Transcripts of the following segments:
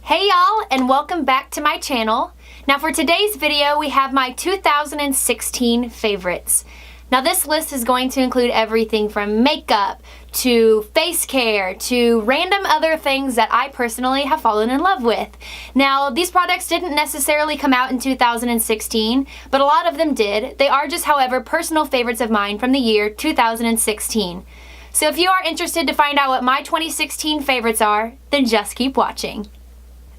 Hey y'all, and welcome back to my channel. Now for today's video, we have my 2016 favorites. Now this list is going to include everything from makeup to face care to random other things that I personally have fallen in love with. Now these products didn't necessarily come out in 2016, but a lot of them did. They are just, however, personal favorites of mine from the year 2016. So if you are interested to find out what my 2016 favorites are, then just keep watching.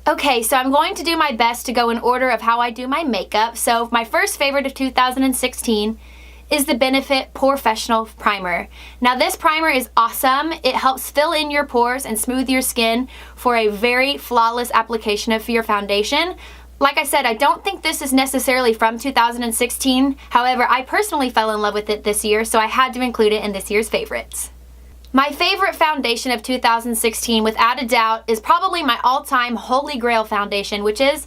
Okay, so I'm going to do my best to go in order of how I do my makeup. So my first favorite of 2016 is the Benefit Porefessional Primer. Now this primer is awesome. It helps fill in your pores and smooth your skin for a very flawless application of your foundation. Like I said, I don't think this is necessarily from 2016. However, I personally fell in love with it this year, so I had to include it in this year's favorites. My favorite foundation of 2016, without a doubt, is probably my all-time holy grail foundation, which is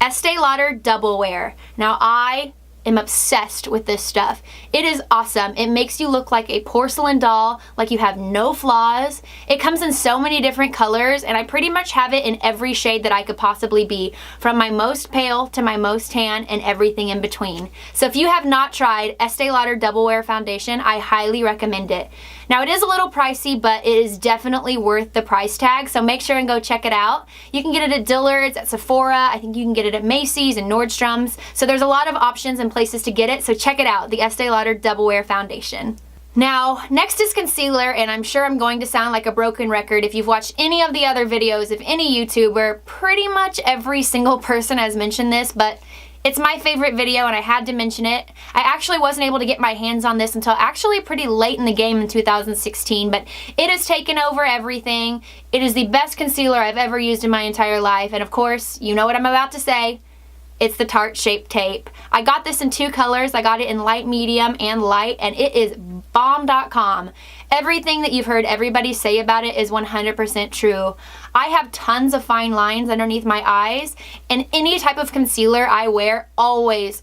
Estee Lauder Double Wear. Now, I am obsessed with this stuff. It is awesome. It makes you look like a porcelain doll, like you have no flaws. It comes in so many different colors, and I pretty much have it in every shade that I could possibly be, from my most pale to my most tan and everything in between. So if you have not tried Estee Lauder Double Wear Foundation, I highly recommend it. Now it is a little pricey, but it is definitely worth the price tag, so make sure and go check it out. You can get it at Dillard's, at Sephora, I think you can get it at Macy's and Nordstrom's, so there's a lot of options and places to get it, so check it out, the Estee Lauder Double Wear Foundation. Now, next is concealer, and I'm sure I'm going to sound like a broken record if you've watched any of the other videos of any YouTuber. Pretty much every single person has mentioned this, but it's my favorite video and I had to mention it. I actually wasn't able to get my hands on this until actually pretty late in the game in 2016, but it has taken over everything. It is the best concealer I've ever used in my entire life, and of course, you know what I'm about to say. It's the Tarte Shape Tape. I got this in two colors. I got it in light, medium, and light, and it is bomb.com. Everything that you've heard everybody say about it is 100% true. I have tons of fine lines underneath my eyes, and any type of concealer I wear always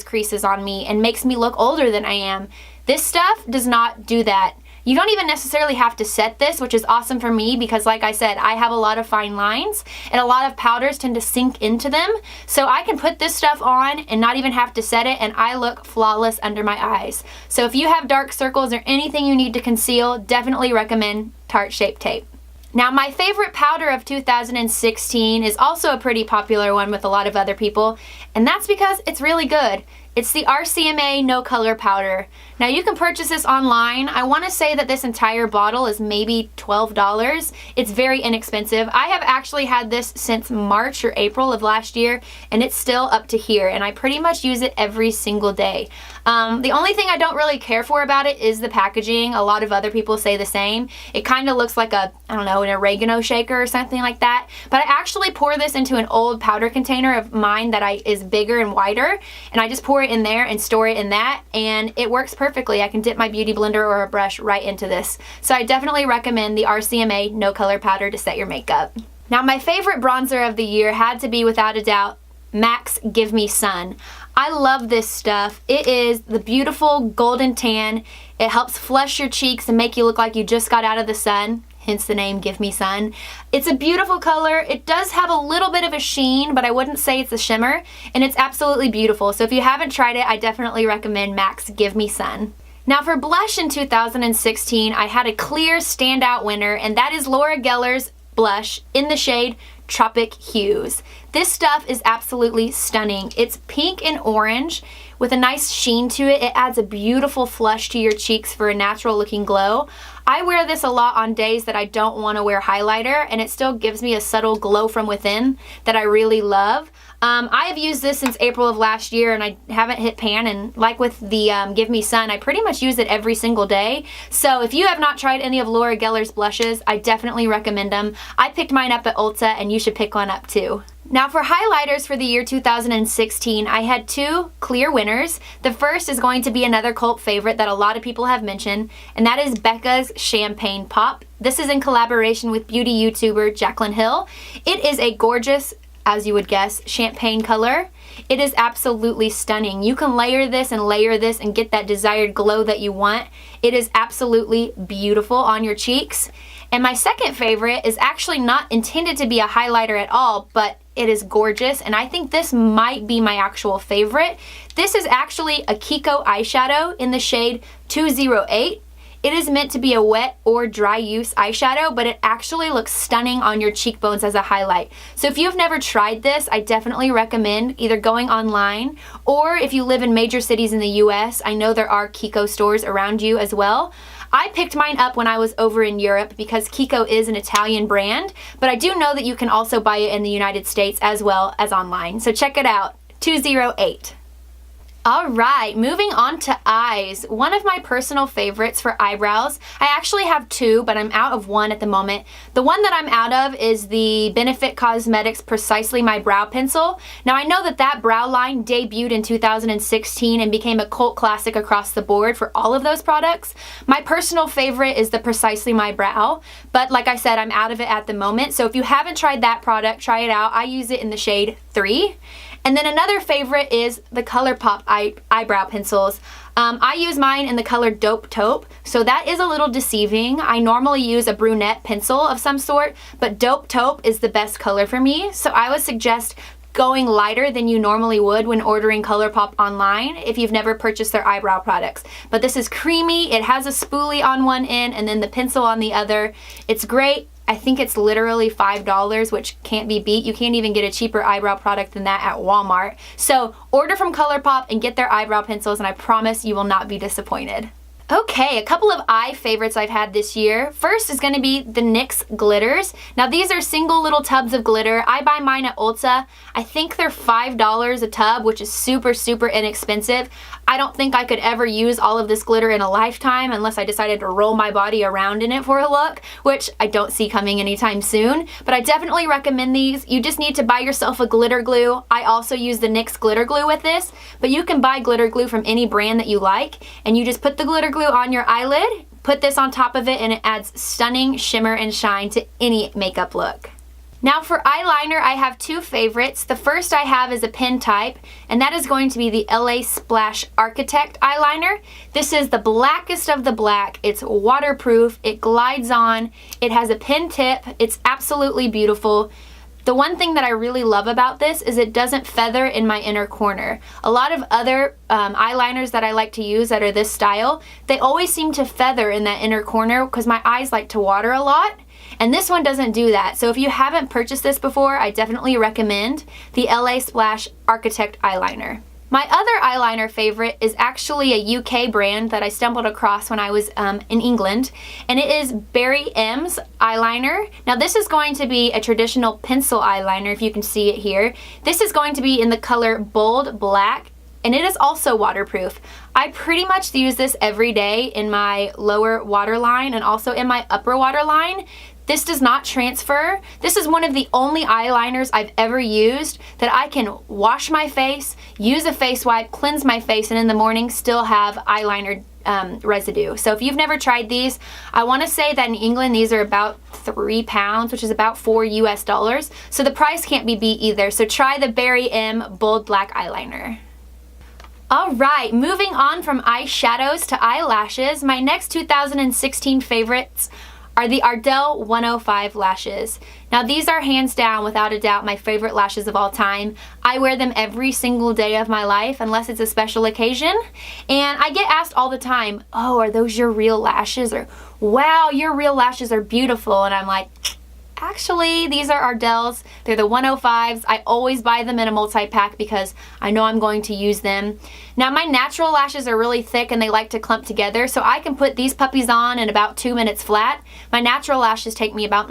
creases on me and makes me look older than I am. This stuff does not do that. You don't even necessarily have to set this, which is awesome for me because, like I said, I have a lot of fine lines and a lot of powders tend to sink into them. So I can put this stuff on and not even have to set it, and I look flawless under my eyes. So if you have dark circles or anything you need to conceal, definitely recommend Tarte Shape Tape. Now my favorite powder of 2016 is also a pretty popular one with a lot of other people, and that's because it's really good. It's the RCMA No Color Powder. Now you can purchase this online. I want to say that this entire bottle is maybe $12. It's very inexpensive. I have actually had this since March or April of last year, and it's still up to here, and I pretty much use it every single day. The only thing I don't really care for about it is the packaging. A lot of other people say the same. It kind of looks like a, I don't know, an oregano shaker or something like that. But I actually pour this into an old powder container of mine that is bigger and wider, and I just pour it in there and store it in that, and it works perfectly. I can dip my beauty blender or a brush right into this. So I definitely recommend the RCMA No Color Powder to set your makeup. Now my favorite bronzer of the year had to be, without a doubt, MAC's Give Me Sun. I love this stuff. It is the beautiful golden tan. It helps flush your cheeks and make you look like you just got out of the sun. Hence the name Give Me Sun. It's a beautiful color. It does have a little bit of a sheen, but I wouldn't say it's a shimmer, and it's absolutely beautiful. So if you haven't tried it, I definitely recommend MAC's Give Me Sun. Now for blush in 2016, I had a clear standout winner, and that is Laura Gellar's blush in the shade Tropic Hues. This stuff is absolutely stunning. It's pink and orange with a nice sheen to it. It adds a beautiful flush to your cheeks for a natural looking glow. I wear this a lot on days that I don't want to wear highlighter, and it still gives me a subtle glow from within that I really love. I have used this since April of last year, and I haven't hit pan, and like with the Give Me Sun, I pretty much use it every single day. So if you have not tried any of Laura Gellar's blushes, I definitely recommend them. I picked mine up at Ulta, and you should pick one up too. Now for highlighters for the year 2016, I had two clear winners. The first is going to be another cult favorite that a lot of people have mentioned, and that is Becca's Champagne Pop. This is in collaboration with beauty YouTuber Jaclyn Hill. It is a gorgeous, as you would guess, champagne color. It is absolutely stunning. You can layer this and get that desired glow that you want. It is absolutely beautiful on your cheeks. And my second favorite is actually not intended to be a highlighter at all, but it is gorgeous, and I think this might be my actual favorite. This is actually a Kiko eyeshadow in the shade 208. It is meant to be a wet or dry use eyeshadow, but it actually looks stunning on your cheekbones as a highlight. So if you've never tried this, I definitely recommend either going online, or if you live in major cities in the US, I know there are Kiko stores around you as well. I picked mine up when I was over in Europe because Kiko is an Italian brand, but I do know that you can also buy it in the United States as well as online. So check it out, 208. Alright, moving on to eyes. One of my personal favorites for eyebrows. I actually have two, but I'm out of one at the moment. The one that I'm out of is the Benefit Cosmetics Precislely My Brow Pencil. Now I know that that brow line debuted in 2016 and became a cult classic across the board for all of those products. My personal favorite is the Precislely My Brow, but like I said, I'm out of it at the moment. So if you haven't tried that product, try it out. I use it in the shade 3. And then another favorite is the Colourpop eyebrow pencils. I use mine in the color Dope Taupe, so that is a little deceiving. I normally use a brunette pencil of some sort, but Dope Taupe is the best color for me, so I would suggest going lighter than you normally would when ordering Colourpop online if you've never purchased their eyebrow products. But this is creamy, it has a spoolie on one end and then the pencil on the other. It's great. I think it's literally $5, which can't be beat. You can't even get a cheaper eyebrow product than that at Walmart. So order from Colourpop and get their eyebrow pencils, and I promise you will not be disappointed. Okay, a couple of eye favorites I've had this year. First is going to be the NYX glitters. Now these are single little tubs of glitter. I buy mine at Ulta. I think they're $5 a tub, which is super, super inexpensive. I don't think I could ever use all of this glitter in a lifetime unless I decided to roll my body around in it for a look, which I don't see coming anytime soon. But I definitely recommend these. You just need to buy yourself a glitter glue. I also use the NYX glitter glue with this, but you can buy glitter glue from any brand that you like, and you just put the glitter glue on your eyelid, put this on top of it, and it adds stunning shimmer and shine to any makeup look. Now for eyeliner, I have two favorites. The first I have is a pen type, and that is going to be the LA Splash Arkitekt eyeliner. This is the blackest of the black. It's waterproof, it glides on, it has a pen tip, it's absolutely beautiful. The one thing that I really love about this is it doesn't feather in my inner corner. A lot of other eyeliners that I like to use that are this style, they always seem to feather in that inner corner because my eyes like to water a lot. And this one doesn't do that. So if you haven't purchased this before, I definitely recommend the LA Splash Arkitekt eyeliner. My other eyeliner favorite is actually a UK brand that I stumbled across when I was in England, and it is Barry M's eyeliner. Now this is going to be a traditional pencil eyeliner, if you can see it here. This is going to be in the color Bold Black, and it is also waterproof. I pretty much use this every day in my lower waterline and also in my upper waterline. This does not transfer. This is one of the only eyeliners I've ever used that I can wash my face, use a face wipe, cleanse my face, and in the morning still have eyeliner residue. So if you've never tried these, I want to say that in England these are about £3, which is about $4 US. So the price can't be beat either. So try the Barry M Bold Black eyeliner. Alright, moving on from eyeshadows to eyelashes, my next 2016 favorites are the Ardell 105 lashes. Now these are hands down, without a doubt, my favorite lashes of all time. I wear them every single day of my life unless it's a special occasion. And I get asked all the time, oh, are those your real lashes? Or, wow, your real lashes are beautiful. And I'm like, actually, these are Ardell's. They're the 105s. I always buy them in a multi-pack because I know I'm going to use them. Now, my natural lashes are really thick and they like to clump together, so I can put these puppies on in about 2 minutes flat. My natural lashes take me about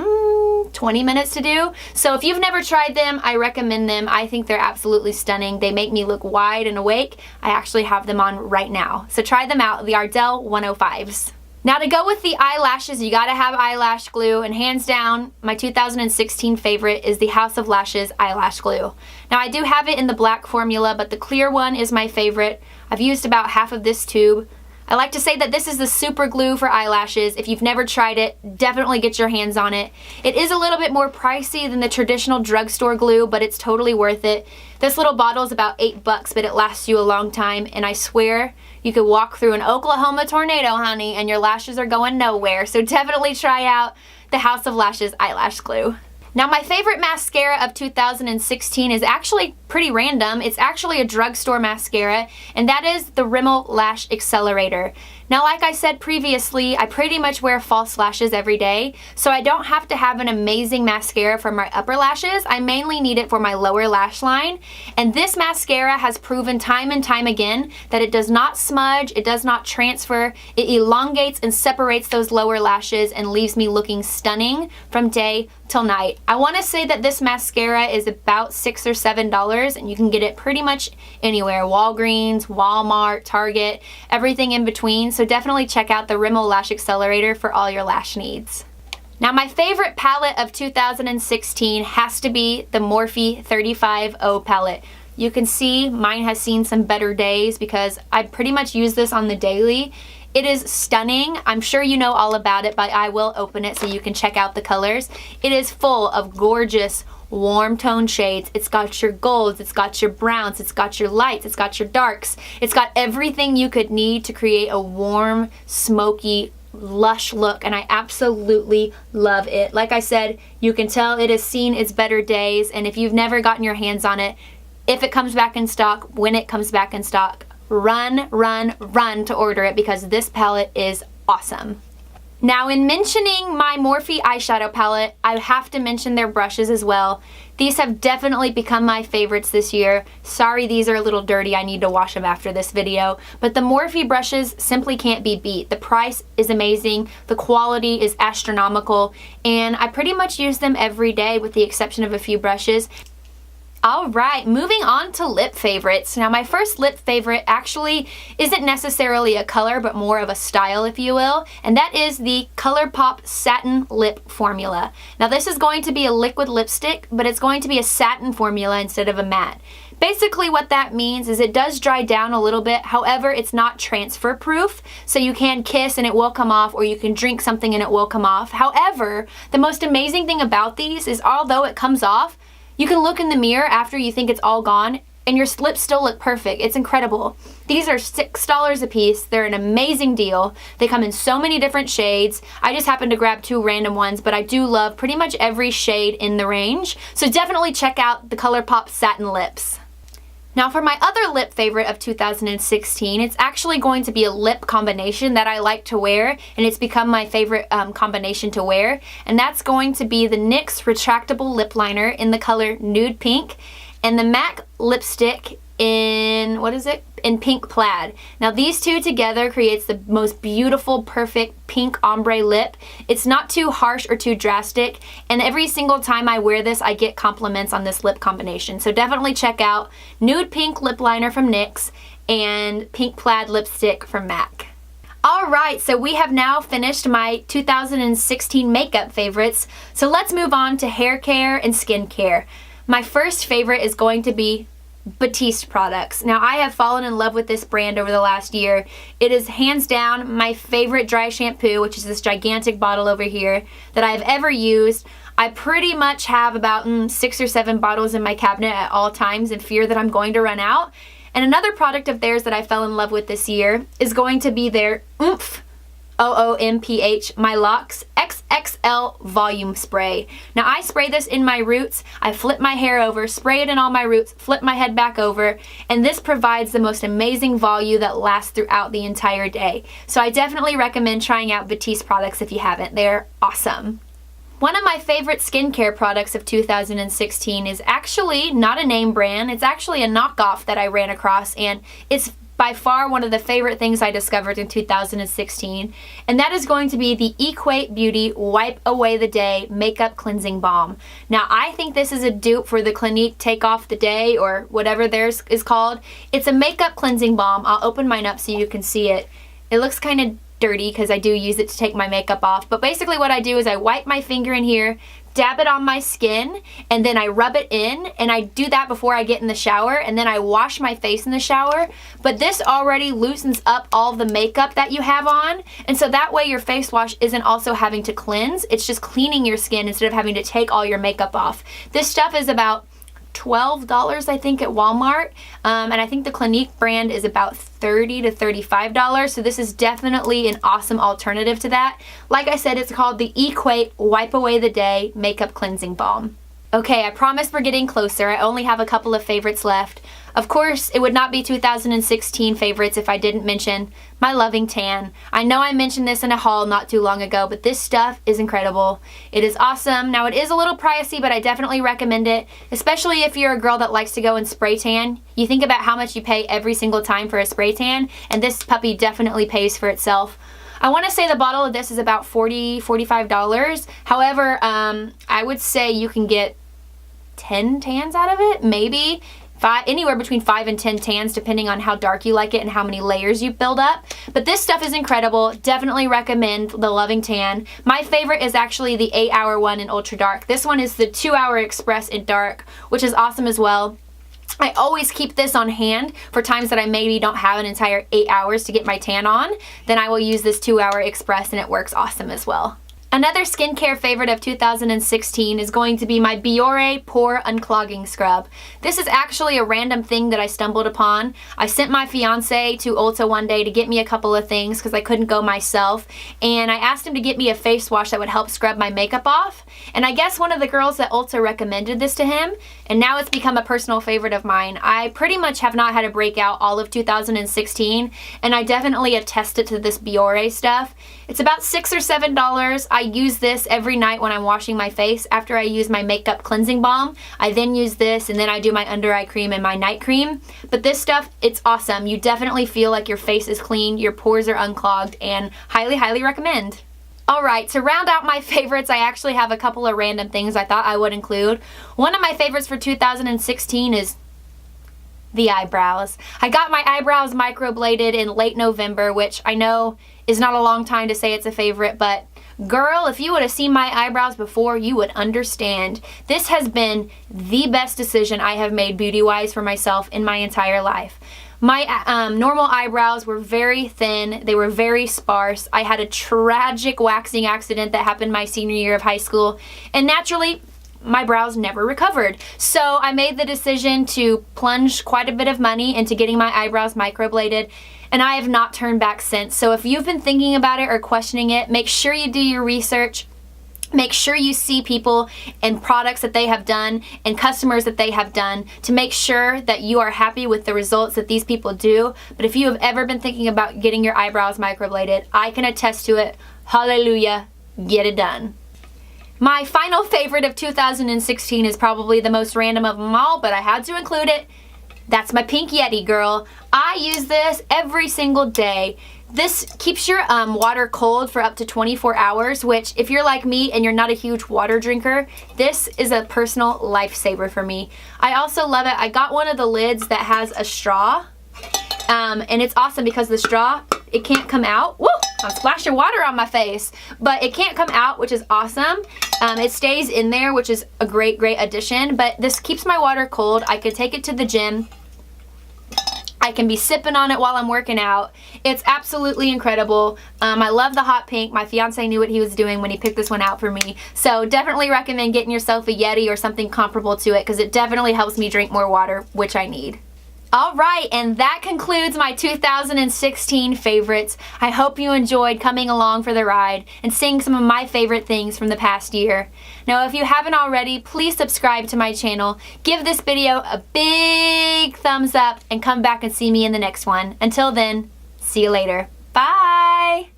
20 minutes to do. So if you've never tried them, I recommend them. I think they're absolutely stunning. They make me look wide and awake. I actually have them on right now. So try them out, the Ardell 105s. Now to go with the eyelashes, you gotta have eyelash glue, and hands down, my 2016 favorite is the House of Lashes eyelash glue. Now I do have it in the black formula, but the clear one is my favorite. I've used about half of this tube. I like to say that this is the super glue for eyelashes. If you've never tried it, definitely get your hands on it. It is a little bit more pricey than the traditional drugstore glue, but it's totally worth it. This little bottle is about $8, but it lasts you a long time, and I swear you could walk through an Oklahoma tornado, honey, and your lashes are going nowhere. So definitely try out the House of Lashes eyelash glue. Now my favorite mascara of 2016 is actually pretty random. It's actually a drugstore mascara, and that is the Rimmel Lash Accelerator. Now, like I said previously, I pretty much wear false lashes every day, so I don't have to have an amazing mascara for my upper lashes. I mainly need it for my lower lash line, and this mascara has proven time and time again that it does not smudge, it does not transfer, it elongates and separates those lower lashes and leaves me looking stunning from day till night. I want to say that this mascara is about $6 or $7, and you can get it pretty much anywhere. Walgreens, Walmart, Target, everything in between. So definitely check out the Rimmel Lash Accelerator for all your lash needs. Now my favorite palette of 2016 has to be the Morphe 35O palette. You can see mine has seen some better days because I pretty much use this on the daily. It is stunning. I'm sure you know all about it, but I will open it so you can check out the colors. It is full of gorgeous warm tone shades. It's got your golds, it's got your browns, it's got your lights, it's got your darks. It's got everything you could need to create a warm, smoky, lush look, and I absolutely love it. Like I said, you can tell it has seen its better days, and if you've never gotten your hands on it, if it comes back in stock, when it comes back in stock, run, run, run to order it because this palette is awesome. Now, in mentioning my Morphe eyeshadow palette, I have to mention their brushes as well. These have definitely become my favorites this year. Sorry, these are a little dirty. I need to wash them after this video. But the Morphe brushes simply can't be beat. The price is amazing. The quality is astronomical. And I pretty much use them every day with the exception of a few brushes. Alright, moving on to lip favorites. Now my first lip favorite actually isn't necessarily a color, but more of a style, if you will, and that is the Colourpop Satin Lip Formula. Now this is going to be a liquid lipstick, but it's going to be a satin formula instead of a matte. Basically what that means is it does dry down a little bit, however it's not transfer proof, so you can kiss and it will come off, or you can drink something and it will come off. However, the most amazing thing about these is although it comes off, you can look in the mirror after you think it's all gone and your lips still look perfect. It's incredible. These are $6 a piece. They're an amazing deal. They come in so many different shades. I just happened to grab two random ones, but I do love pretty much every shade in the range. So definitely check out the Colourpop Satin Lips. Now for my other lip favorite of 2016, it's actually going to be a lip combination that I like to wear, and it's become my favorite combination to wear, and that's going to be the NYX Retractable Lip Liner in the color Nude Pink, and the MAC lipstick in, what is it? In Pink Plaid. Now these two together creates the most beautiful, perfect pink ombre lip. It's not too harsh or too drastic, and every single time I wear this, I get compliments on this lip combination. So definitely check out Nude Pink Lip Liner from NYX and Pink Plaid Lipstick from MAC. Alright, so we have now finished my 2016 makeup favorites, so let's move on to hair care and skin care. My first favorite is going to be Batiste products. Now I have fallen in love with this brand over the last year. It is hands down my favorite dry shampoo, which is this gigantic bottle over here that I have ever used. I pretty much have about 6 or 7 bottles in my cabinet at all times in fear that I'm going to run out. And another product of theirs that I fell in love with this year is going to be their Oomph, OOMPH, My Locks XXL Volume Spray. Now I spray this in my roots, I flip my hair over, spray it in all my roots, flip my head back over, and this provides the most amazing volume that lasts throughout the entire day. So I definitely recommend trying out Batiste products if you haven't. They're awesome. One of my favorite skincare products of 2016 is actually not a name brand, it's actually a knockoff that I ran across, and it's by far one of the favorite things I discovered in 2016, and that is going to be the Equate Beauty Wipe Away the Day Makeup Cleansing Balm. Now I think this is a dupe for the Clinique Take Off the Day or whatever theirs is called. It's a makeup cleansing balm. I'll open mine up so you can see it. It looks kind of dirty because I do use it to take my makeup off, but basically what I do is I wipe my finger in here, dab it on my skin, and then I rub it in, and I do that before I get in the shower, and then I wash my face in the shower. But this already loosens up all the makeup that you have on, and so that way your face wash isn't also having to cleanse. It's just cleaning your skin instead of having to take all your makeup off. This stuff is about $12, I think, at Walmart, and I think the Clinique brand is about $30 to $35, so this is definitely an awesome alternative to that. Like I said, it's called the Equate Wipe Away the Day Makeup Cleansing Balm. Okay, I promise we're getting closer. I only have a couple of favorites left. Of course, it would not be 2016 favorites if I didn't mention my Loving Tan. I know I mentioned this in a haul not too long ago, but this stuff is incredible. It is awesome. Now, it is a little pricey, but I definitely recommend it, especially if you're a girl that likes to go and spray tan. You think about how much you pay every single time for a spray tan, and this puppy definitely pays for itself. I want to say the bottle of this is about $40, $45. However, I would say you can get 10 tans out of it, maybe. Anywhere between 5 and 10 tans, depending on how dark you like it and how many layers you build up. But this stuff is incredible. Definitely recommend the Loving Tan. My favorite is actually the 8-hour one in Ultra Dark. This one is the 2-hour Express in Dark, which is awesome as well. I always keep this on hand for times that I maybe don't have an entire 8 hours to get my tan on. Then I will use this 2-hour Express, and it works awesome as well. Another skincare favorite of 2016 is going to be my Biore Pore Unclogging Scrub. This is actually a random thing that I stumbled upon. I sent my fiance to Ulta one day to get me a couple of things because I couldn't go myself, and I asked him to get me a face wash that would help scrub my makeup off, and I guess one of the girls at Ulta recommended this to him, and now it's become a personal favorite of mine. I pretty much have not had a breakout all of 2016, and I definitely attested to this Biore stuff. It's about $6 or $7. I use this every night when I'm washing my face. After I use my makeup cleansing balm, I then use this, and then I do my under eye cream and my night cream. But this stuff, it's awesome. You definitely feel like your face is clean, your pores are unclogged, and highly, highly recommend. Alright, to round out my favorites, I actually have a couple of random things I thought I would include. One of my favorites for 2016 is the eyebrows. I got my eyebrows microbladed in late November, which I know is not a long time to say it's a favorite, but girl, if you would have seen my eyebrows before, you would understand. This has been the best decision I have made beauty-wise for myself in my entire life. My normal eyebrows were very thin. They were very sparse. I had a tragic waxing accident that happened my senior year of high school, and naturally, my brows never recovered. So I made the decision to plunge quite a bit of money into getting my eyebrows microbladed, and I have not turned back since. So if you've been thinking about it or questioning it, make sure you do your research. Make sure you see people and products that they have done and customers that they have done to make sure that you are happy with the results that these people do. But if you have ever been thinking about getting your eyebrows microbladed, I can attest to it. Hallelujah, get it done. My final favorite of 2016 is probably the most random of them all, but I had to include it. That's my Pink Yeti, girl. I use this every single day. This keeps your water cold for up to 24 hours, which if you're like me and you're not a huge water drinker, this is a personal lifesaver for me. I also love it. I got one of the lids that has a straw, and it's awesome because the straw, it can't come out. Woo! I'm splashing water on my face, but it can't come out, which is awesome. It stays in there, which is a great, great addition, but this keeps my water cold. I could take it to the gym. I can be sipping on it while I'm working out. It's absolutely incredible. I love the hot pink. My fiance knew what he was doing when he picked this one out for me. So definitely recommend getting yourself a Yeti or something comparable to it because it definitely helps me drink more water, which I need. Alright, and that concludes my 2016 favorites. I hope you enjoyed coming along for the ride and seeing some of my favorite things from the past year. Now, if you haven't already, please subscribe to my channel, give this video a big thumbs up, and come back and see me in the next one. Until then, see you later. Bye!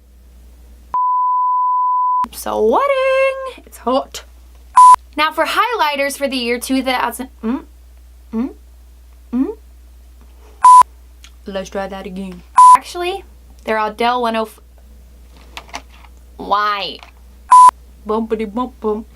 I'm sweating! It's hot. Now for highlighters for the year 2000... Let's try that again. Actually, they're Ardell 105. Why? Bumpity bump bump.